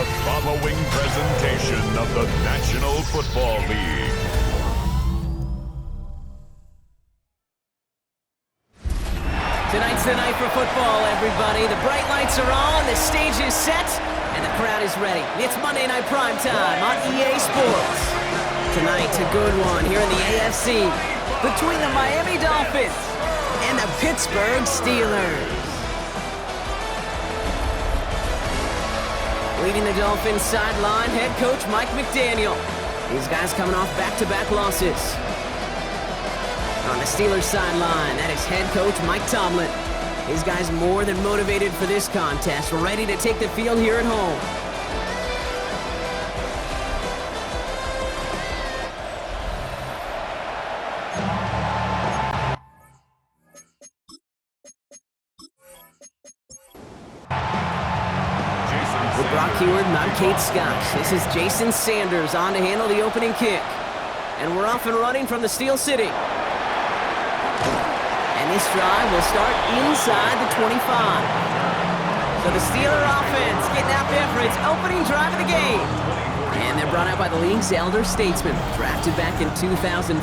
the following presentation of the National Football League. Tonight's the night for football, everybody. The bright lights are on, the stage is set, and the crowd is ready. It's Monday Night Primetime on EA Sports. Tonight's a good one here in the AFC between the Miami Dolphins and the Pittsburgh Steelers. Leading the Dolphins sideline, head coach Mike McDaniel. These guys coming off back-to-back losses. On the Steelers sideline, that is head coach Mike Tomlin. These guys more than motivated for this contest, ready to take the field here at home. With Brock Heward and I'm Kate Scott. This is Jason Sanders on to handle the opening kick. And we're off and running from the Steel City. And this drive will start inside the 25. So the Steeler offense getting out there for its opening drive of the game. And they're brought out by the league's elder statesman. Drafted back in 2005,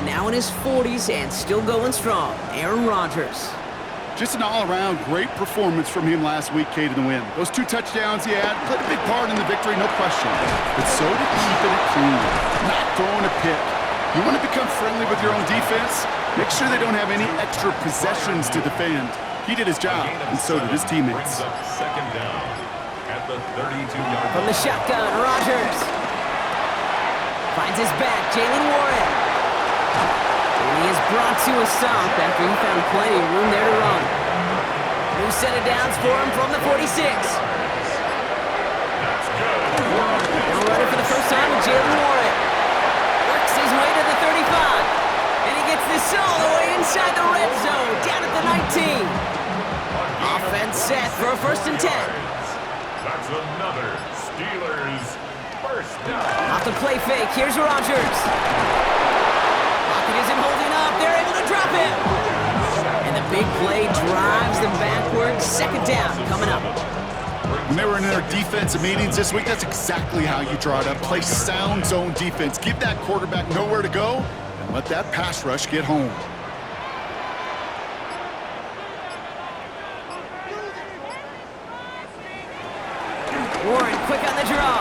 now in his 40s and still going strong. Aaron Rodgers. Just an all-around great performance from him last week, Kate, in the win. Those 2 touchdowns he had played a big part in the victory, no question. But so did keeping it clean, not throwing a pick. You want to become friendly with your own defense? Make sure they don't have any extra possessions to defend. He did his job, and so did his teammates. Second down at the 32-yard line. From the shotgun, Rodgers finds his back, Jalen Warren. And he is brought to a stop after he found plenty of room there to run. New set of downs for him from the 46. Now running for the first time with Jalen Warren. Works his way to the 35. And he gets this all the way inside the red zone, down at the 19. Offense set for a 1st and 10. That's another Steelers first down. Off the play fake, here's Rodgers. Pocket isn't holding up, they're able to drop him. And the big play drives them backwards. 2nd down coming up. When they were in their defensive meetings this week, that's exactly how you draw it up. Play sound zone defense. Give that quarterback nowhere to go, and let that pass rush get home. Warren quick on the draw.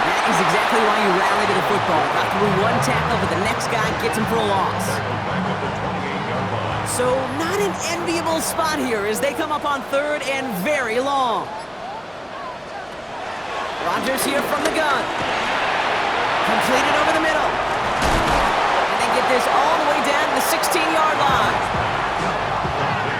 That is exactly why you rally to the football. Got through 1 tackle, but the next guy gets him for a loss. So not an enviable spot here as they come up on 3rd and very long. Rodgers here from the gun. Completed over the middle. And they get this all the way down to the 16-yard line.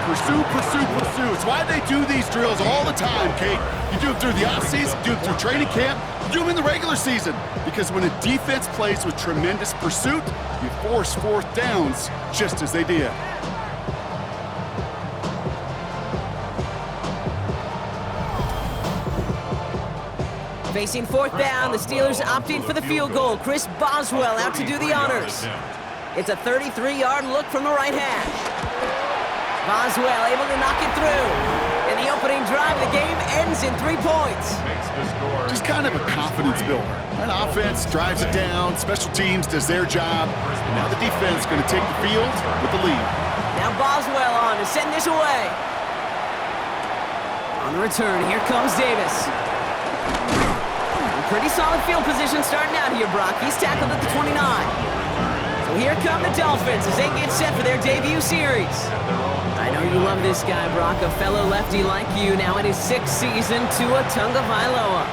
Pursue, pursue, pursue. It's why they do these drills all the time, Kate. You do them through the offseason, do them through training camp, you do them in the regular season. Because when a defense plays with tremendous pursuit, you force 4th downs just as they did. Facing 4th down, the Steelers opting for the field goal. Chris Boswell out to do the honors. It's a 33-yard look from the right hash. Boswell able to knock it through. And the opening drive of the game ends in 3 points. Just kind of a confidence builder. That offense drives it down, special teams does their job. And now the defense is going to take the field with the lead. Now Boswell on to send this away. On the return, here comes Davis. Pretty solid field position starting out here, Brock. He's tackled at the 29. So here come the Dolphins as they get set for their debut series. I know you love this guy, Brock, a fellow lefty like you, now in his 6th season, Tua Tagovailoa.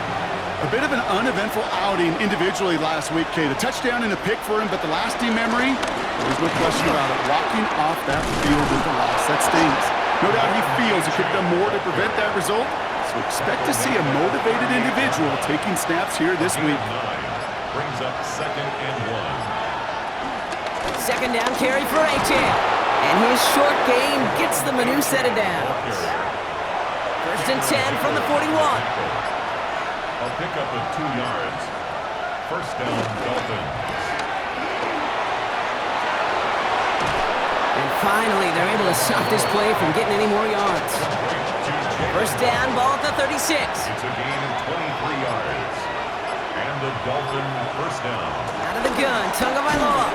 A bit of an uneventful outing individually last week, Kate. A touchdown and a pick for him, but the lasting memory, there's no question about it. Walking off that field with a loss, that stings. No doubt he feels he could have done more to prevent that result. So expect to see a motivated individual taking snaps here this week. Brings up 2nd and 1. 2nd down carry for A-Chain. And his short game gets them a new set of downs. 1st and 10 from the 41. A pickup of 2 yards. 1st down, Dolphins. And finally, they're able to stop this play from getting any more yards. 1st down, ball at the 36. It's a gain of 23 Dolphin first down. Out of the gun, Tagovailoa.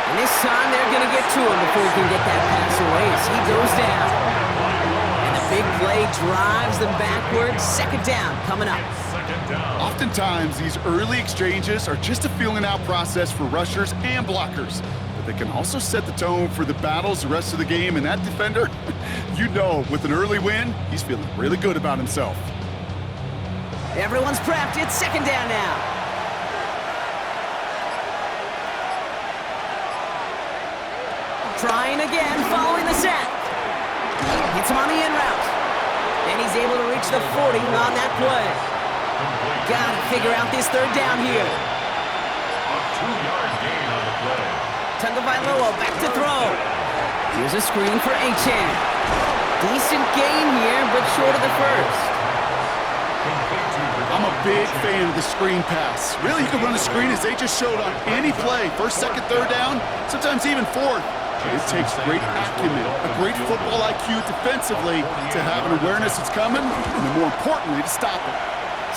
And this time they're going to get to him before he can get that pass away as he goes down. And the big play drives them backwards. Second down coming up. Second down. Oftentimes, these early exchanges are just a feeling-out process for rushers and blockers. But they can also set the tone for the battles the rest of the game. And that defender, you know, with an early win, he's feeling really good about himself. Everyone's prepped. It's second down now. Trying again, following the set. Hits him on the in route. And he's able to reach the 40 on that play. Gotta figure out this third down here. A 2-yard gain on the play. Tagovailoa back to throw. Here's a screen for Achan. Decent gain here, but short of the first. I'm a big fan of the screen pass. Really, you can run a screen as they just showed on any play. First, second, third down, sometimes even fourth. It takes great acumen, a great football IQ defensively to have an awareness it's coming, and then more importantly, to stop it.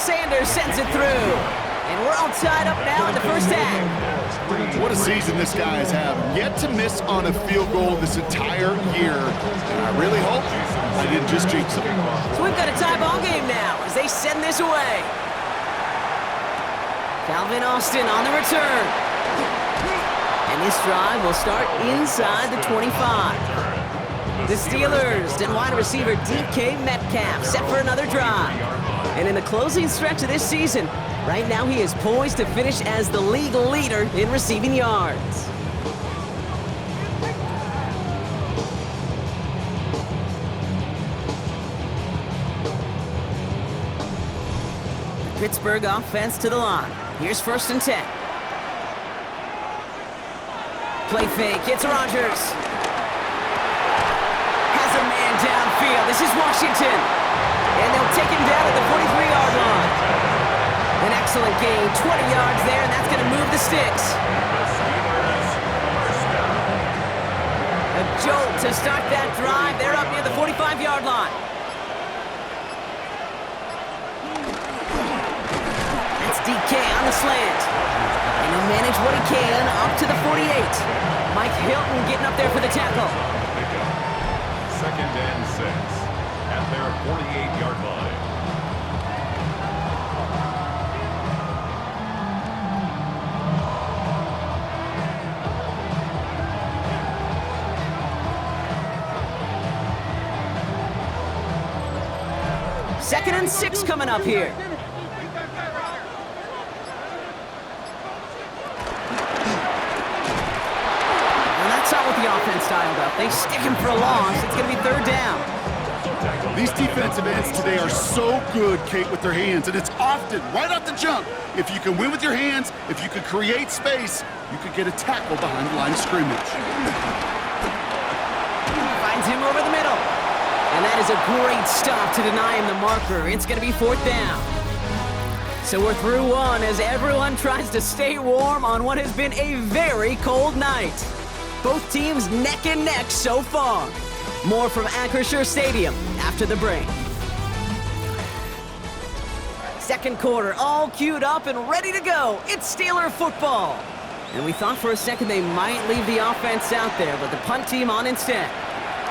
Sanders sends it through. And we're all tied up now in the first half. What a season this guy is having. Yet to miss on a field goal this entire year. And I really hope I didn't just jinx him. So we've got a tie ball game now as they send this away. Calvin Austin on the return. And this drive will start inside the 25. The Steelers and wide receiver DK Metcalf set for another drive. And in the closing stretch of this season, right now he is poised to finish as the league leader in receiving yards. The Pittsburgh offense to the line. Here's 1st and 10. Play fake, it's Rodgers. Has a man downfield. This is Washington. And they'll take him down at the 43-yard line. An excellent gain, 20 yards there, and that's going to move the sticks. A jolt to start that drive. They're up near the 45-yard line. That's DK on the slant. And he'll manage what he can up to the 48. Mike Hilton getting up there for the tackle. Second and 6 at their 48-yard line. Second and 6 coming up here. The offense dialed up. They stick him for a loss. It's going to be third down. These defensive ends today are so good, Kate, with their hands, and it's often right off the jump. If you can win with your hands, if you can create space, you could get a tackle behind the line of scrimmage. Finds him over the middle. And that is a great stop to deny him the marker. It's going to be fourth down. So we're through one as everyone tries to stay warm on what has been a very cold night. Both teams neck and neck so far. More from Acrisure Stadium after the break. Second quarter, all queued up and ready to go. It's Steeler football. And we thought for a second they might leave the offense out there, but the punt team on instead.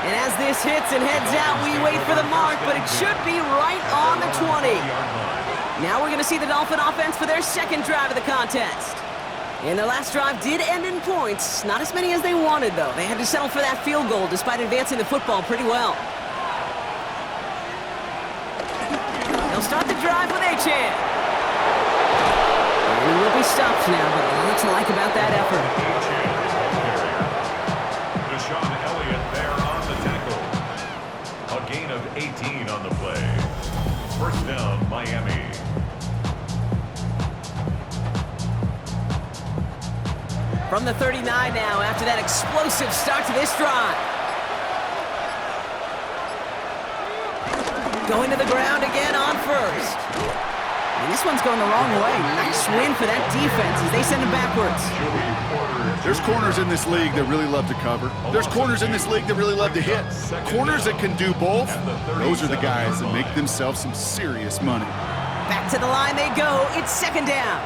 And as this hits and heads out, we wait for the mark, but it should be right on the 20. Now we're going to see the Dolphin offense for their second drive of the contest. And their last drive did end in points. Not as many as they wanted, though. They had to settle for that field goal despite advancing the football pretty well. They'll start the drive with Achan. And he will be stopped now, but a lot to like about that effort. Deshaun Elliott there on the tackle. A gain of 18 on the play. First down, Miami. From the 39 now after that explosive start to this drive. Going to the ground again on first. And this one's going the wrong way. Nice win for that defense as they send him backwards. There's corners in this league that really love to cover. There's corners in this league that really love to hit. Corners that can do both, those are the guys that make themselves some serious money. Back to the line they go. It's second down.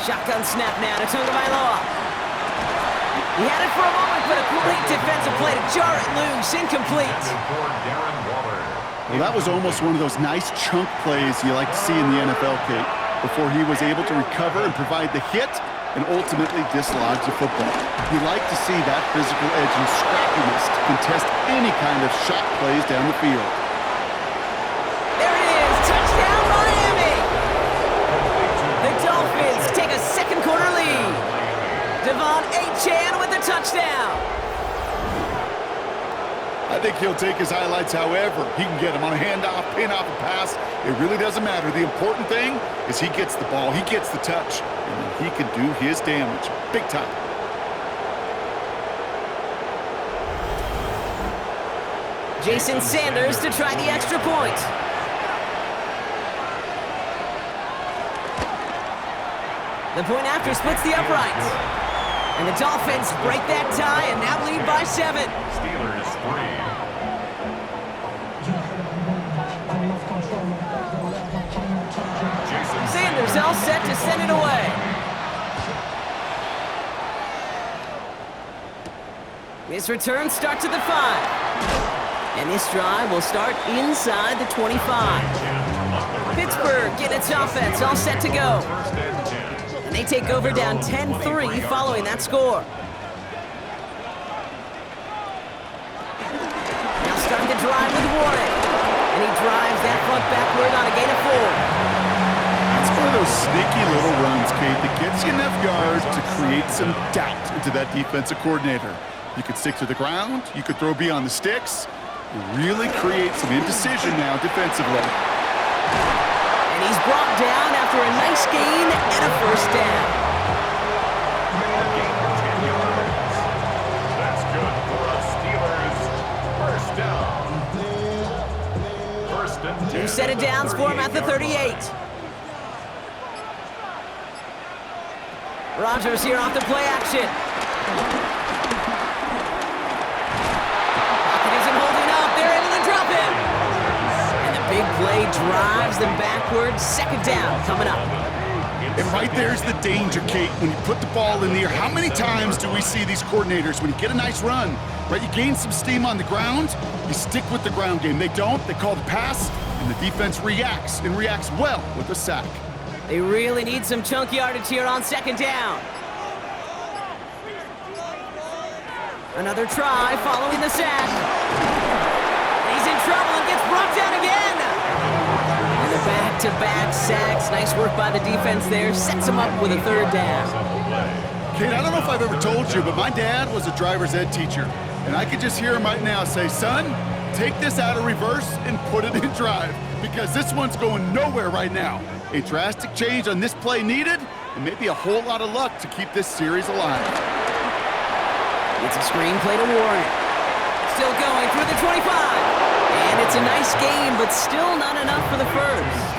Shotgun snap now to Tagovailoa. He had it for a moment, but a great defensive play to jar it loose. Incomplete. Well, that was almost one of those nice chunk plays you like to see in the NFL, Kate, before he was able to recover and provide the hit and ultimately dislodge the football. You like to see that physical edge and scrappiness to contest any kind of shot plays down the field. There it is. Touchdown, Miami. The Dolphins take a second quarter lead. Devon Achane with the touchdown. I think he'll take his highlights however he can get them on a handoff, pin-off, a pass. It really doesn't matter. The important thing is he gets the ball, he gets the touch, and then he can do his damage big time. Jason Sanders to try the extra point. The point after splits the uprights. And the Dolphins break that tie and now lead by 7. Steelers 3. Sanders all set to send it away. This return starts at the 5. And this drive will start inside the 25. Pittsburgh getting its offense all set to go. And they take over down 10-3 following that score. Now starting to drive with Warren. And he drives that front backward on a gain of 4. It's one of those sneaky little runs, Kate, that gets you enough yards to create some doubt into that defensive coordinator. You could stick to the ground, you could throw beyond the sticks, and really create some indecision now defensively. And he's brought down after a nice gain and a first down. That's good for us Steelers. First down. First and 10. 2 set it downs for him at the 38. Rodgers here off the play action. Pocket isn't holding up. They're able to drop him. And the big play drives them backwards. Second down coming up. And right there's the danger, Kate, when you put the ball in the air. How many times do we see these coordinators, when you get a nice run, right, you gain some steam on the ground, you stick with the ground game. They don't. They call the pass, and the defense reacts, and reacts well with a sack. They really need some chunk yardage here on second down. Another try following the sack. He's in trouble and gets brought down again. And the back-to-back sacks. Nice work by the defense there. Sets him up with a third down. Kate, I don't know if I've ever told you, but my dad was a driver's ed teacher. And I could just hear him right now say, son, take this out of reverse and put it in drive, because this one's going nowhere right now. A drastic change on this play needed, and maybe a whole lot of luck to keep this series alive. It's a screen play to Warren. Still going through the 25. And it's a nice game, but still not enough for the first.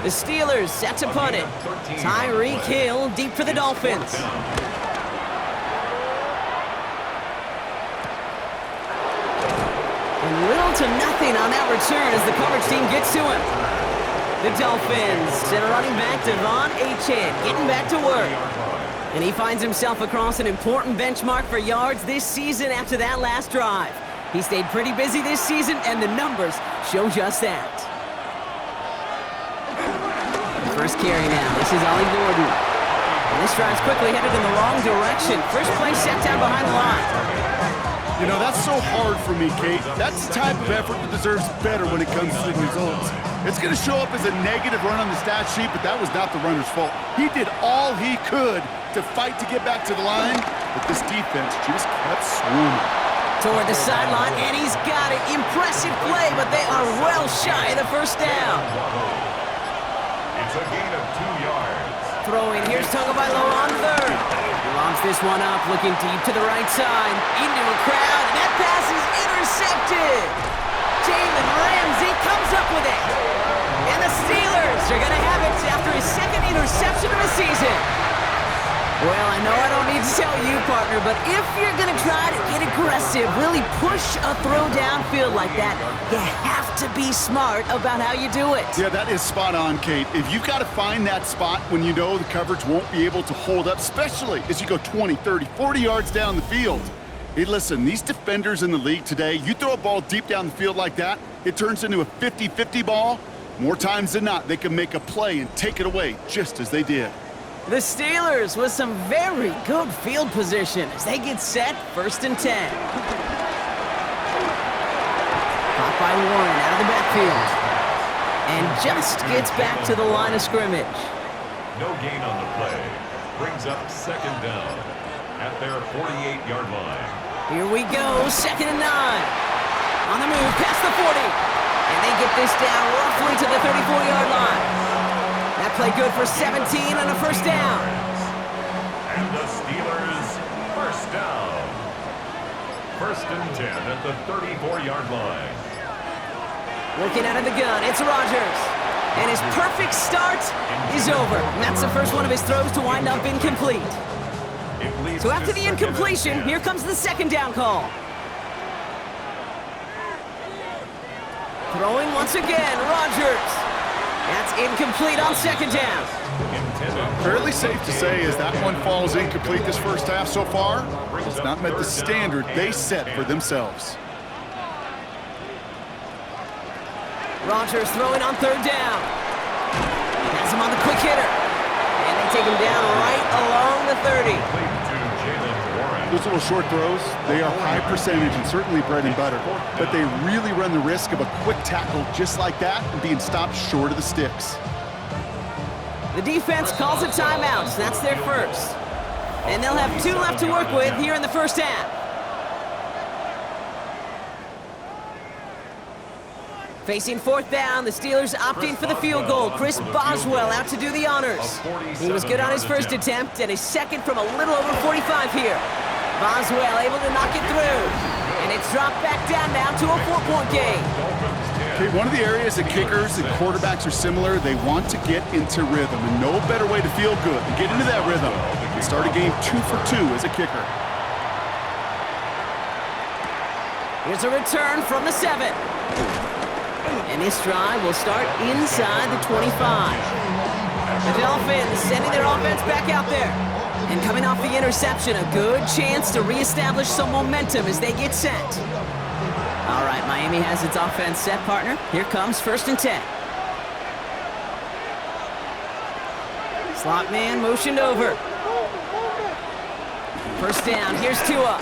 The Steelers set to punt it. Tyreek Hill deep for the Dolphins. And little to nothing on that return as the coverage team gets to him. The Dolphins send a running back, Devon Achane, getting back to work. And he finds himself across an important benchmark for yards this season after that last drive. He stayed pretty busy this season, and the numbers show just that. First carry now. This is Ollie Gordon. And this drive's quickly headed in the wrong direction. First play set down behind the line. You know, that's so hard for me, Kate. That's the type of effort that deserves better when it comes to the results. It's going to show up as a negative run on the stat sheet, but that was not the runner's fault. He did all he could to fight to get back to the line, but this defense just kept swarming. Toward the sideline, and he's got it. Impressive play, but they are well shy of the first down. It's a gain of 2 yards. Throwing, here's Tagovailoa on third. He launches this one up, looking deep to the right side. Into a crowd, and that pass is intercepted. Jalen Ramsey comes up with it. And the Steelers are going to have it after his second interception of the season. Well, I know I don't need to tell you, partner, but if you're going to try to get aggressive, really push a throw downfield like that, you have to be smart about how you do it. Yeah, that is spot on, Kate. If you've got to find that spot when you know the coverage won't be able to hold up, especially as you go 20, 30, 40 yards down the field. Hey, listen, these defenders in the league today, you throw a ball deep down the field like that, it turns into a 50-50 ball. More times than not, they can make a play and take it away just as they did. The Steelers with some very good field position as they get set, 1st and 10. Caught by Warren out of the backfield. And just gets back to the line of scrimmage. No gain on the play. Brings up 2nd down at their 48-yard line. Here we go, 2nd and 9. On the move, past the 40. And they get this down roughly to the 34-yard line. That play good for 17 on a 1st down. And the Steelers, 1st down. 1st and 10 at the 34-yard line. Working out of the gun, it's Rodgers. And his perfect start is over. And that's the first one of his throws to wind up incomplete. So after the incompletion, here comes the 2nd down call. Throwing once again, Rodgers. That's incomplete on 2nd down. Fairly safe to say as that one falls incomplete this first half so far, it's not met the standard they set for themselves. Rodgers throwing on 3rd down. Has him on the quick hitter. And they take him down right along the 30. Those little short throws, they are high percentage and certainly bread and butter, but they really run the risk of a quick tackle just like that and being stopped short of the sticks. The defense calls a timeout. That's their first. And they'll have 2 left to work with here in the 1st half. Facing 4th down, the Steelers opting for the field goal. Chris Boswell out to do the honors. He was good on his first attempt and his second from a little over 45 here. Boswell able to knock it through. And it's dropped back down now to a 4-point game. Okay, one of the areas that kickers and quarterbacks are similar, they want to get into rhythm. And no better way to feel good than get into that rhythm and start a game 2 for 2 as a kicker. Here's a return from the 7. And this drive will start inside the 25. The Dolphins sending their offense back out there. And coming off the interception, a good chance to reestablish some momentum as they get set. All right, Miami has its offense set, partner. Here comes 1st and 10. Slot man motioned over. 1st down, here's Tua.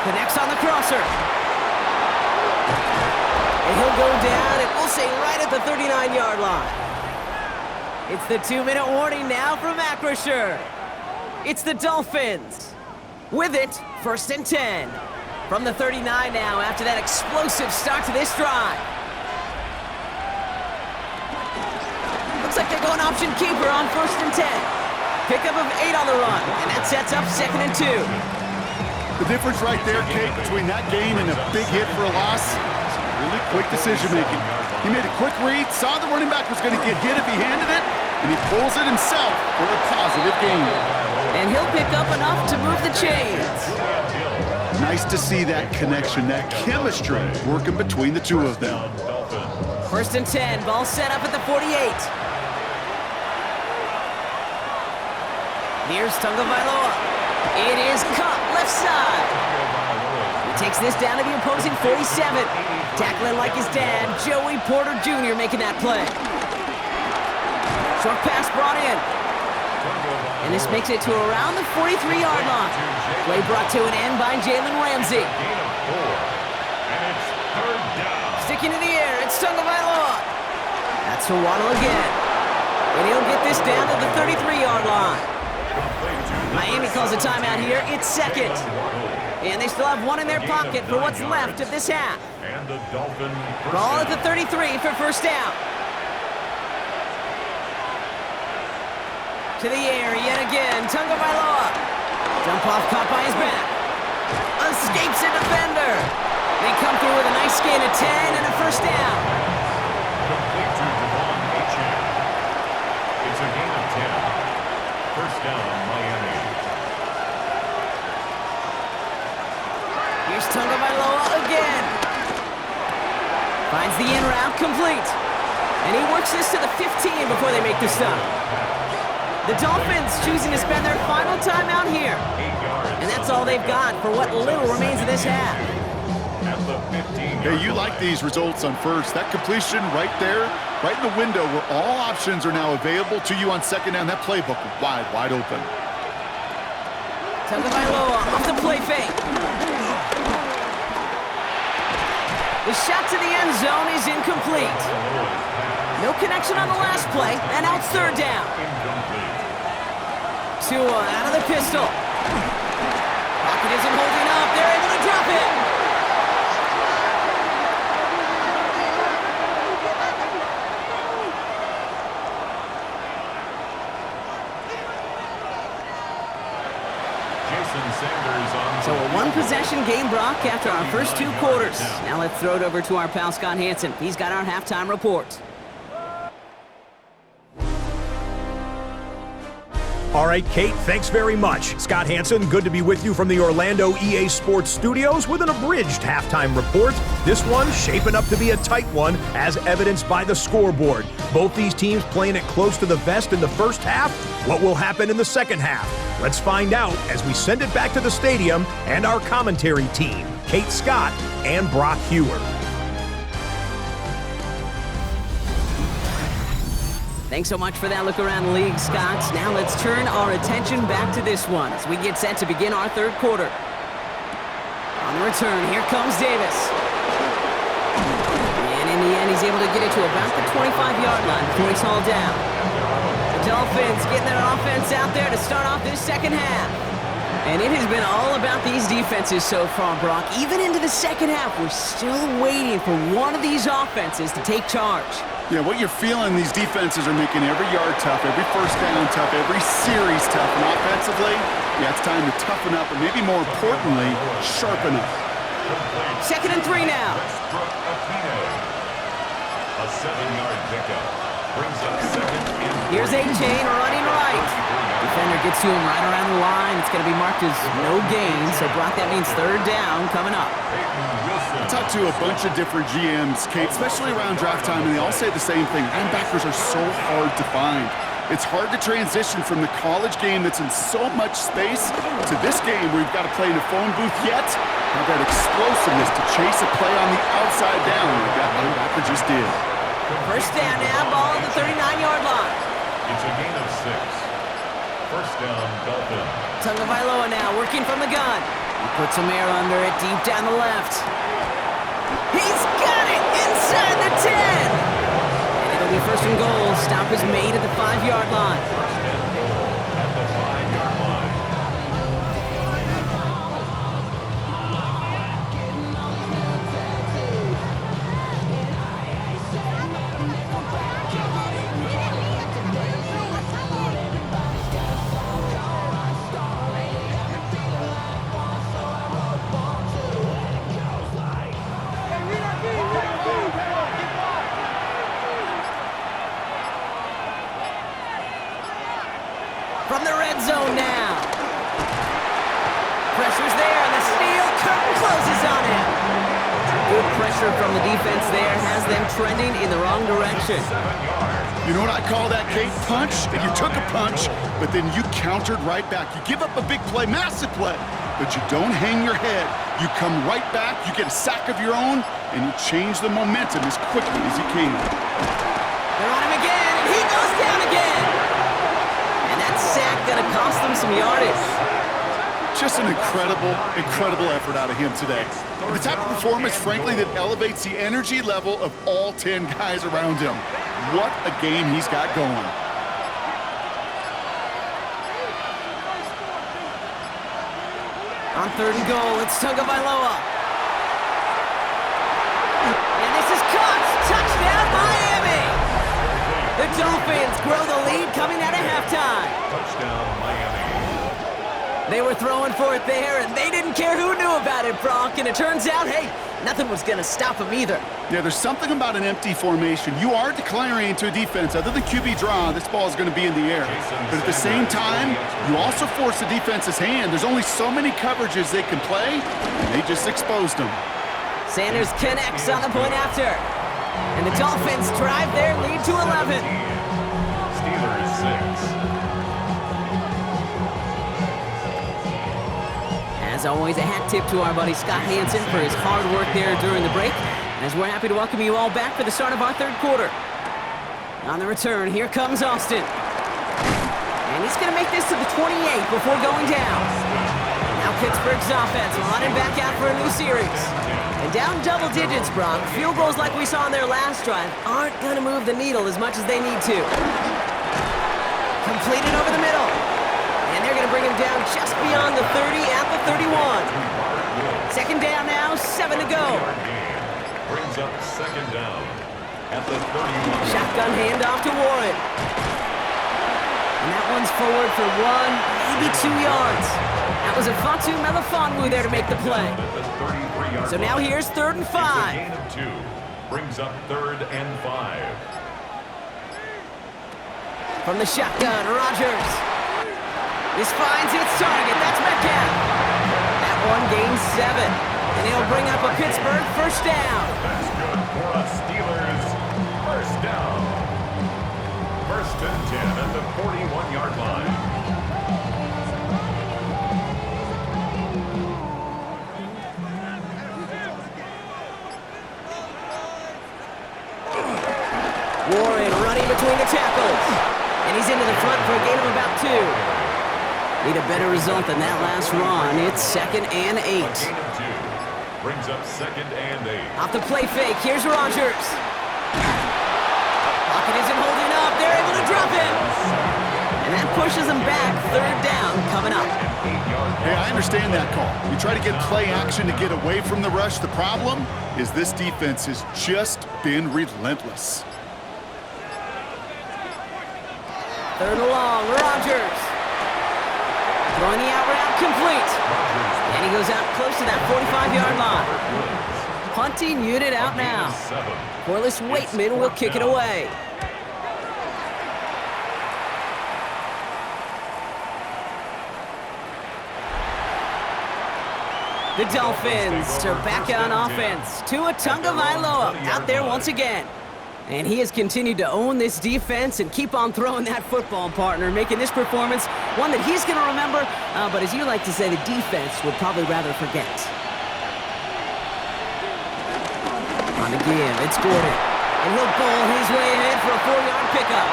Connects on the crosser. And he'll go down, and we'll say right at the 39-yard line. It's the 2-minute warning now from Acrisure. It's the Dolphins. With it, 1st and 10. From the 39 now after that explosive start to this drive. Looks like they're going option keeper on 1st and 10. Pickup of 8 on the run, and that sets up 2nd and 2. The difference right there, Kate, between that gain and a big hit for a loss, really quick decision-making. He made a quick read, saw the running back was going to get hit if he handed it, and he pulls it himself for a positive gain. And he'll pick up enough to move the chains. Nice to see that connection, that chemistry working between the two of them. 1st and 10, ball set up at the 48. Here's Tagovailoa. It is caught left side. Takes this down to the opposing 47. Tackling like his dad, Joey Porter Jr. making that play. Short pass brought in. And this makes it to around the 43-yard line. Play brought to an end by Jalen Ramsey. Sticking to the air, it's Tagovailoa. That's to Waddle again. And he'll get this down to the 33-yard line. Miami calls a timeout here. It's 2nd. And they still have 1 in their pocket for what's left of this half. And the Dolphins Ball at the 33 for 1st down. To the air yet again, Tagovailoa. Jump off caught by his back. Escapes a defender. They come through with a nice gain of 10 and a 1st down. complete to Devon Achane. It's a gain of 10. 1st down, Miami. Finds the in route complete. And he works this to the 15 before they make the stop. The Dolphins choosing to spend their final time out here. And that's all they've got for what little remains of this half. At the 15. Hey, you like these results on first. That completion right there, right in the window where all options are now available to you on second down. That playbook wide open. Tagovailoa off the play fake. The shot to the end zone is incomplete. No connection on the last play, and out third down. Tua out of the pistol. Pocket isn't holding up. They're able to drop it. So a one-possession game, Brock, after our first 2 quarters. Now let's throw it over to our pal Scott Hansen. He's got our halftime report. All right, Kate, thanks very much. Scott Hansen, good to be with you from the Orlando EA Sports Studios with an abridged halftime report. This one shaping up to be a tight one, as evidenced by the scoreboard. Both these teams playing it close to the vest in the first half. What will happen in the second half? Let's find out as we send it back to the stadium and our commentary team, Kate Scott and Brock Hewer. Thanks so much for that look around the league, Scott. Now let's turn our attention back to this one as we get set to begin our third quarter. On the return, here comes Davis. And in the end, he's able to get it to about the 25-yard line before he's hauled down. The Dolphins getting their offense out there to start off this second half. And it has been all about these defenses so far, Brock. Even into the second half, we're still waiting for one of these offenses to take charge. Yeah, what you're feeling, these defenses are making every yard tough, every first down tough, every series tough. And offensively, yeah, it's time to toughen up, and maybe more importantly, sharpen up. 2nd and 3 now. A 7-yard pickup brings up 2nd and 3. Here's A-Chain running right. Defender gets to him right around the line. It's going to be marked as no gain, so Brock, that means third down coming up. I talked to a bunch of different GMs, Kate, especially around draft time, and they all say the same thing. Linebackers are so hard to find. It's hard to transition from the college game that's in so much space to this game where you've got to play in a phone booth yet have that explosiveness to chase a play on the outside down like that linebacker just did. First down now, ball at the 39-yard line. It's a gain of 6. First down, Dolphins. Tagovailoa now working from the gun. He puts some air under it deep down the left. He's got it inside the 10. And it'll be first and goal. Stop is made at the 5-yard line. First and goal at the 5-yard line. From the red zone now. Pressure's there, and the steel curtain closes on him. Good pressure from the defense there has them trending in the wrong direction. You know what I call that, Kate? Punch. And you took a punch, but then you countered right back. You give up a big play, massive play, but you don't hang your head. You come right back, you get a sack of your own, and you change the momentum as quickly as you can. They're on him again, and he goes down again. And that sack gonna cost them some yardage. Just an incredible effort out of him today. The type of performance, frankly, that elevates the energy level of all 10 guys around him. What a game he's got going. On third and goal, it's Tagovailoa. And this is caught. Touchdown, Miami. The Dolphins grow the lead coming out of halftime. Touchdown, Miami. They were throwing for it there, and they didn't care who knew about it, Brock. And it turns out, hey, nothing was going to stop them either. Yeah, there's something about an empty formation. You are declaring to a defense, other than QB draw, this ball is going to be in the air. But at the same time, you also force the defense's hand. There's only so many coverages they can play, and they just exposed them. Sanders connects on the point after. And the Dolphins drive their lead to 11. Steelers 6. As always, a hat tip to our buddy Scott Hansen for his hard work there during the break, as we're happy to welcome you all back for the start of our third quarter. On the return, here comes Austin. And he's going to make this to the 28 before going down. Now Pittsburgh's offense running back out for a new series. And down double digits, Brock. Field goals like we saw on their last drive aren't going to move the needle as much as they need to. Completed over the middle. And they're going to bring him down just beyond the 30 at the 31. Second down now, 7 to go. Brings up second down at the 31. Shotgun handoff to Warren. And that one's forward for 1, maybe 2 yards. That was a Fatu Melifonwu there to make the play. So now here's 3rd and 5. Gain of 2. Brings up 3rd and 5. From the shotgun, Rodgers. This finds its target. That's Metcalf. That one gains 7. And he'll bring up a Pittsburgh first down. That's good for a Steelers first down. 1st and 10 at the 41-yard line. Warren running between the tackles. And he's into the front for a gain of about 2. Need a better result than that last run. It's 2nd and 8. Gain of 2. Brings up 2nd and 8. Off the play fake, here's Rodgers. Pocket isn't holding up. They're able to drop him. And that pushes them back. 3rd down coming up. Hey, I understand that call. You try to get play action to get away from the rush. The problem is this defense has just been relentless. 3rd and long, Rodgers. Throwing the out route complete. And he goes out close to that 45-yard line. Punting unit out now. Corliss Waitman will kick it away. The Dolphins are back on offense. Tua Tagovailoa out there once again. And he has continued to own this defense and keep on throwing that football, partner, making this performance one that he's going to remember, but as you like to say, the defense would probably rather forget. On the give, it's Gordon. And he'll bowl his way ahead for a 4-yard pickup.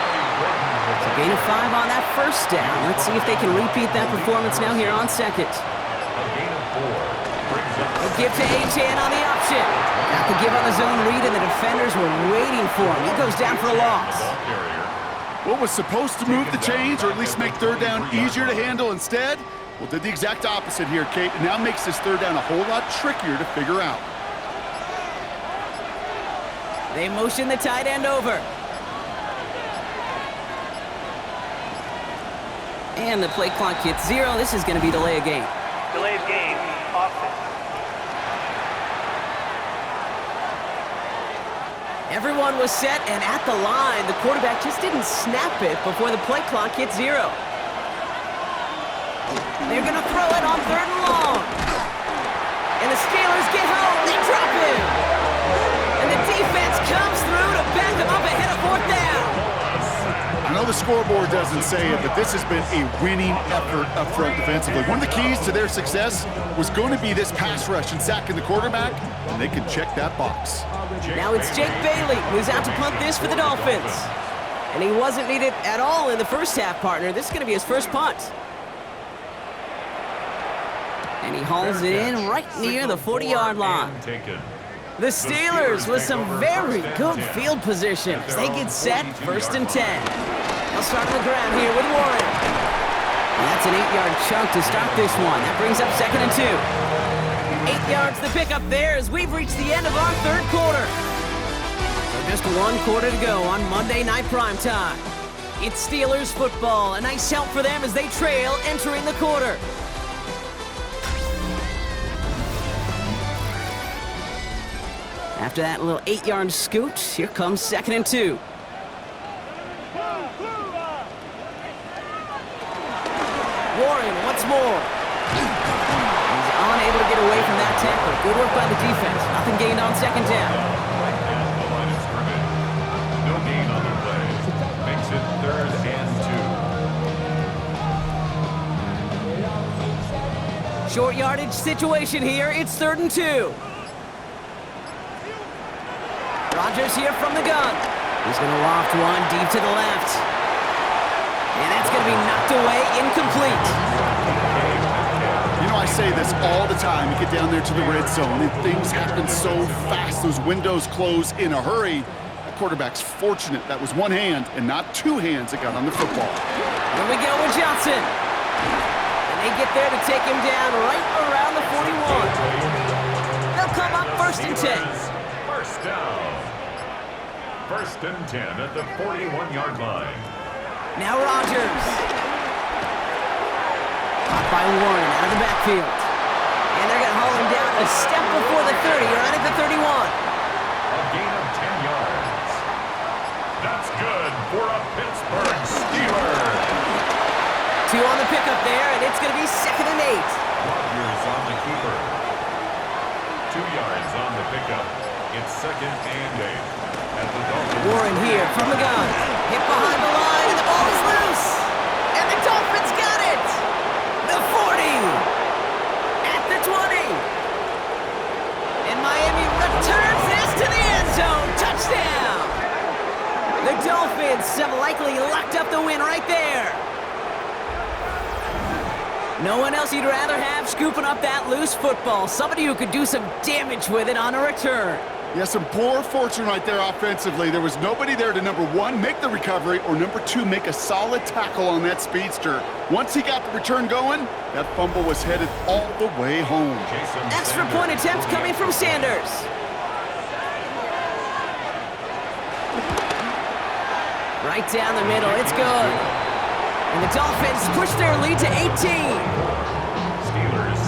So gain of 5 on that first down. Let's see if they can repeat that performance now here on second. A gain of 4. Brings up A give to Achane on the option. Got the give on the zone read, and the defenders were waiting for him. He goes down for a loss. What was supposed to move the chains, or at least make 3rd down easier to handle instead? Well, did the exact opposite here, Kate, and now makes this 3rd down a whole lot trickier to figure out. They motion the tight end over. And the play clock hits 0. This is going to be delay of game. Delayed game, offense. Everyone was set and at the line. The quarterback just didn't snap it before the play clock hit 0. They're going to throw it on 3rd and long. And the Steelers get home. They drop him. And the defense comes through to back them up ahead of 4th down. I know the scoreboard doesn't say it, but this has been a winning effort up front defensively. One of the keys to their success was going to be this pass rush and sacking the quarterback, and they can check that box. Now it's Jake Bailey who's out to punt this for the Dolphins. And he wasn't needed at all in the first half, partner. This is going to be his first punt. And he hauls it in right near the 40-yard line. The Steelers with some very good field position as they get set 1st and 10. They'll start on the ground here with Warren. And that's an 8-yard chunk to start this one. That brings up 2nd and 2. 8 yards to pick up there as we've reached the end of our third quarter. So just 1 quarter to go on Monday Night Primetime. It's Steelers football. A nice help for them as they trail entering the quarter. After that little 8-yard scoot, here comes 2nd and 2. Warren once more. He's unable to get away from that tackle. Good work by the defense. Nothing gained on second down. Right at the line of scrimmage. No gain on the play. Makes it 3rd and 2. Short yardage situation here. It's 3rd and 2. Rodgers here from the gun. He's going to loft one deep to the left. And that's going to be knocked away, incomplete. You know, I say this all the time. You get down there to the red zone, and things happen so fast. Those windows close in a hurry. The quarterback's fortunate that was one hand and not two hands that got on the football. Here we go with Johnson. And they get there to take him down right around the 41. They'll come up 1st and 10. First down. 1st and 10 at the 41-yard line. Now Rodgers. Caught by Warren out of the backfield. And they're going to haul him down a step before the 30, right at the 31. A gain of 10 yards. That's good for a Pittsburgh Steeler. 2 on the pickup there, and it's going to be 2nd and 8. Rodgers on the keeper. 2 yards on the pickup. It's 2nd and 8. At the Dolphins. Warren here from the gun. Hit behind the line, and the ball is loose. And the Dolphins got it. The 40. At the 20. And Miami returns this to the end zone. Touchdown. The Dolphins have likely locked up the win right there. No one else you'd rather have scooping up that loose football. Somebody who could do some damage with it on a return. Yeah, some poor fortune right there offensively. There was nobody there to, number 1, make the recovery, or number 2, make a solid tackle on that speedster. Once he got the return going, that fumble was headed all the way home. Extra point attempt coming from Sanders. Right down the middle, it's good. And the Dolphins push their lead to 18. Steelers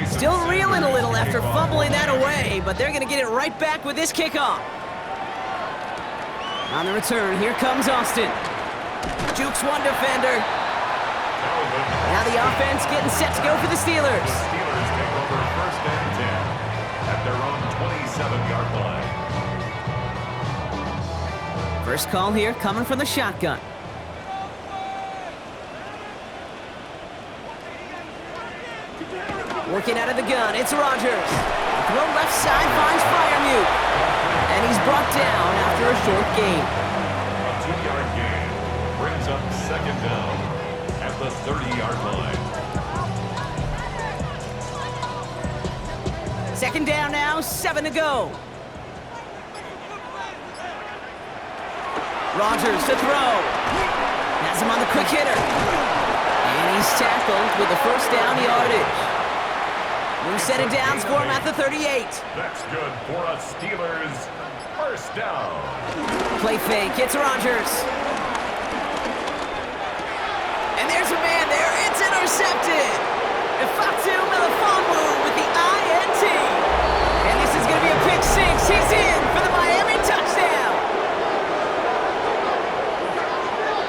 6. Still reeling a little after fumbling that away, but they're going to get it right back with this kickoff. On the return, here comes Austin. Jukes one defender. Now the offense getting set to go for the Steelers. Steelers take over 1st and 10 at their own 27-yard line. First call here coming from the shotgun. Working out of the gun, it's Rodgers. Throw left side finds Freiermuth. And he's brought down after a short gain. A 2-yard gain brings up 2nd down at the 30-yard line. 2nd down now, 7 to go. Rodgers to throw. Has him on the quick hitter. And he's tackled with the 1st down yardage. New set of downs for him at the 38. That's good for a Steelers 1st down. Play fake, it's Rodgers. And there's a man there, it's intercepted. Ifatu Melifonwu with the INT. And this is going to be a pick 6. He's in for the Miami touchdown.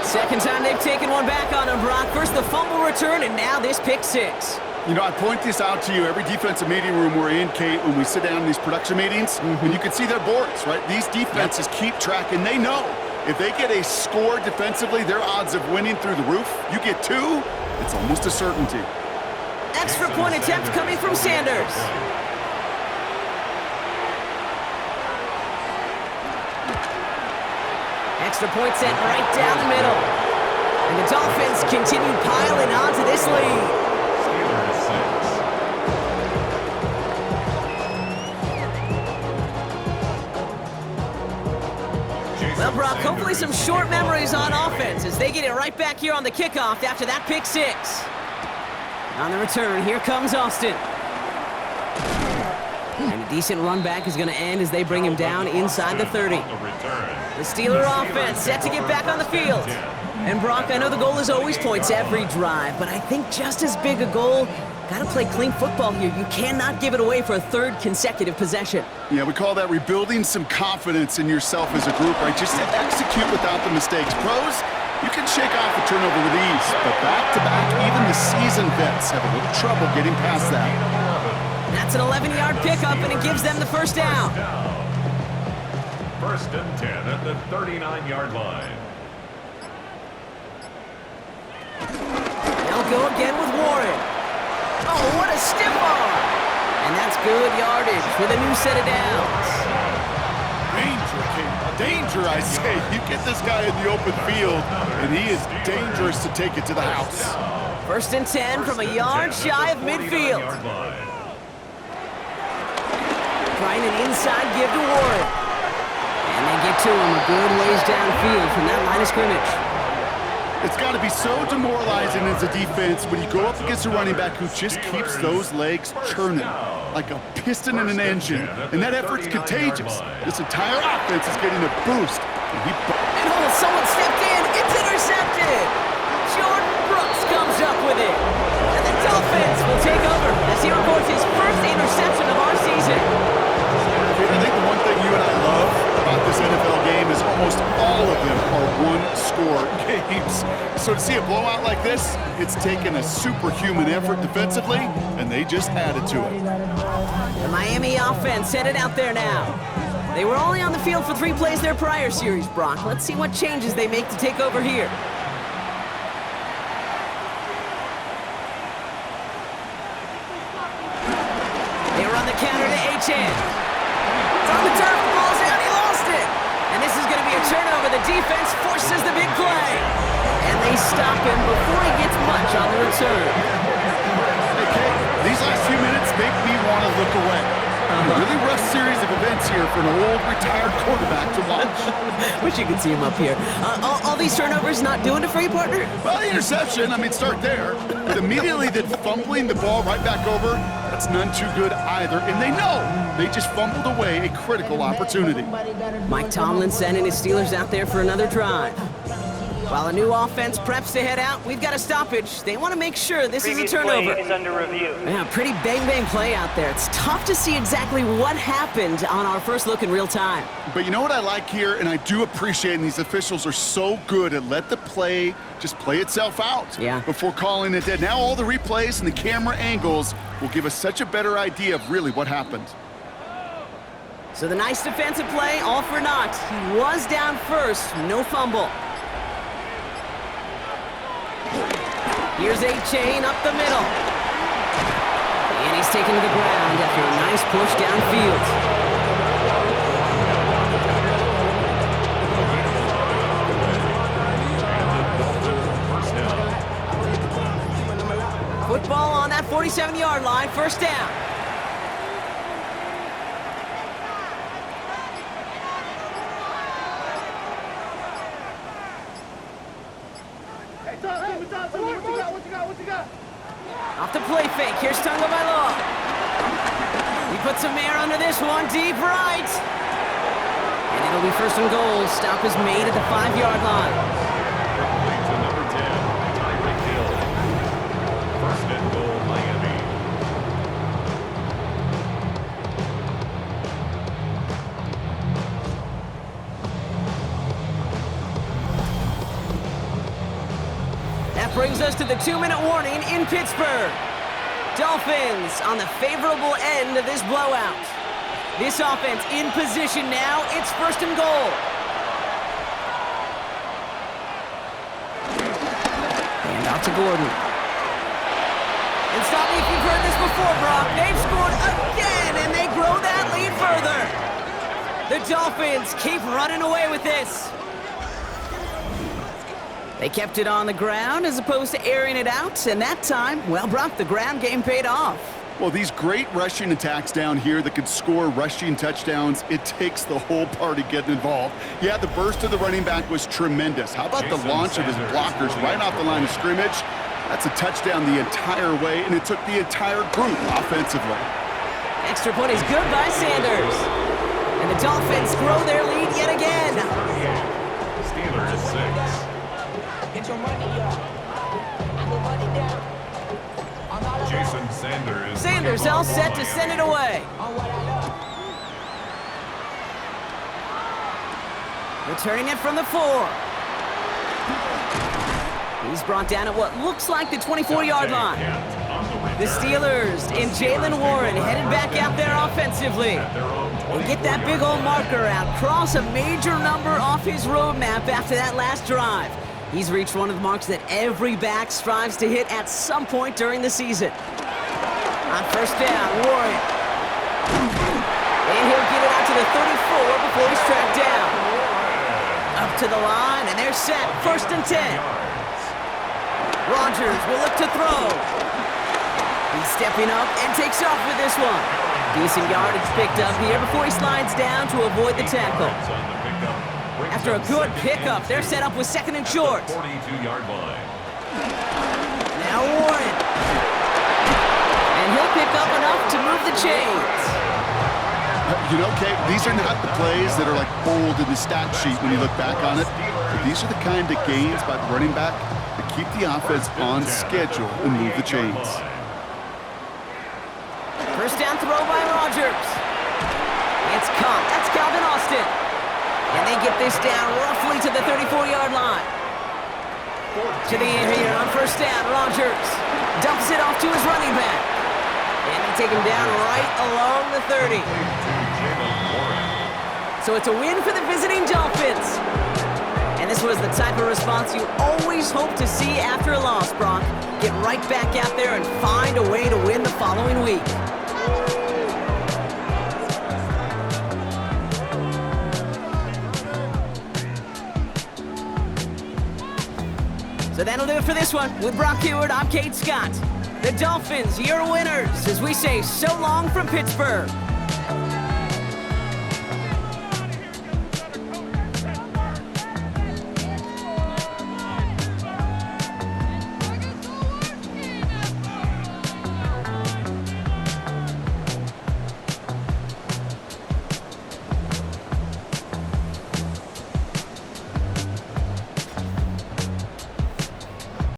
Second time they've taken one back on him, Brock. First the fumble return, and now this pick 6. You know, I point this out to you every defensive meeting room we're in, Kate, when we sit down in these production meetings, and you can see their boards, right? These defenses keep track, and they know if they get a score defensively, their odds of winning through the roof. You get 2, it's almost a certainty. Extra point attempt coming from Sanders. Extra point set right down the middle. And the Dolphins continue piling onto this lead. Well, Brock, hopefully some short memories on offense as they get it right back here on the kickoff after that pick 6. On the return, here comes Austin. And a decent run back is going to end as they bring him down inside the 30. The Steeler offense set to get back on the field. And Brock, I know the goal is always points every drive, but I think just as big a goal Gotta play clean football here. You cannot give it away for a third consecutive possession. Yeah, we call that rebuilding some confidence in yourself as a group, right? Just to execute without the mistakes. Pros, you can shake off a turnover with ease, but back-to-back, even the seasoned vets have a little trouble getting past that. That's an 11-yard pickup, and it gives them the first down. First and 10 at the 39-yard line. They'll go again with Warren. Oh, what a stiff arm! And that's good yardage with a new set of downs. Danger, King. Danger, I say. You get this guy in the open field, and he is dangerous to take it to the house. First and 10 from a yard shy of midfield. Trying an inside give to Warren. And they get to him a good ways downfield from that line of scrimmage. It's got to be so demoralizing as a defense when you go up against a running back who just keeps those legs churning like a piston in an engine, and that effort's contagious. This entire offense is getting a boost. And someone stepped in. It's intercepted. Jordan Brooks comes up with it. And the Dolphins will take over as he records his first interception of our season. I think the one thing you and I love about this NFL game is almost all of them are one-score games. So to see a blowout like this, it's taken a superhuman effort defensively, and they just added to it. The Miami offense headed out there now. They were only on the field for 3 plays their prior series, Brock. Let's see what changes they make to take over here. They run the counter to H.N. On the turf, the ball's out, he lost it. And this is going to be a turnover. The defense forces the big play. And they stop him before he gets much on the return. Okay, these last few minutes make me want to look away. A really rough series of events here for an old retired quarterback to watch. Wish you could see him up here. All these turnovers not doing it for you, partner? Well, the interception, I mean, start there. But immediately then fumbling the ball right back over, that's none too good either. And they know they just fumbled away a critical opportunity. Mike Tomlin sending his Steelers out there for another drive. While a new offense preps to head out, we've got a stoppage. They want to make sure this is a turnover. Play is under review. Yeah, pretty bang-bang play out there. It's tough to see exactly what happened on our first look in real time. But you know what I like here, and I do appreciate, and these officials are so good at let the play just play itself out before calling it dead. Now all the replays and the camera angles will give us such a better idea of really what happened. So the nice defensive play, all for naught. He was down first, no fumble. Here's A-Chain up the middle. And he's taken to the ground after a nice push downfield. Football on that 47-yard line, first down. Off the play fake, here's Tagovailoa. He puts some air under this one, deep right. And it'll be first and goal. Stop is made at the 5-yard line. Complete to number 10, Tyreek Hill. First and goal, Miami. That brings us to the 2-minute warning in Pittsburgh. Dolphins on the favorable end of this blowout. This offense in position now. It's first and goal. And off to Gordon. And stop me if you've heard this before, Brock. They've scored again, and they grow that lead further. The Dolphins keep running away with this. They kept it on the ground as opposed to airing it out, and that time, well, Brock, the ground game paid off. Well, these great rushing attacks down here that could score rushing touchdowns, it takes the whole party getting involved. Yeah, the burst of the running back was tremendous. How about the launch of his blockers right off the line of scrimmage? That's a touchdown the entire way, and it took the entire group offensively. Extra point is good by Sanders. And the Dolphins grow their lead yet again. Steelers 6. Jason Sanders all set to send it away. Returning it from the 4. He's brought down at what looks like the 24-yard line. The Steelers and Jalen Warren headed back out there offensively. They get that big old marker out, cross a major number off his roadmap after that last drive. He's reached one of the marks that every back strives to hit at some point during the season. On first down, Warren. And he'll get it out to the 34 before he's tracked down. Up to the line, and they're set. First and 10. Rodgers will look to throw. He's stepping up and takes off with this one. Decent yardage picked up here before he slides down to avoid the tackle. After a good pickup, they're set up with second and short. 42-yard line. Now Warren. And he'll pick up enough to move the chains. You know, Kate, these are not the plays that are like bold in the stat sheet when you look back on it. But these are the kind of gains by the running back that keep the offense on schedule and move the chains. First down throw by Rodgers. It's caught. That's Calvin Austin. And they get this down roughly to the 34-yard line. To the air here on first down, Rodgers dumps it off to his running back. And they take him down right along the 30. So it's a win for the visiting Dolphins. And this was the type of response you always hope to see after a loss, Brock. Get right back out there and find a way to win the following week. So that'll do it for this one. With Brock Heward, I'm Kate Scott. The Dolphins, your winners, as we say so long from Pittsburgh.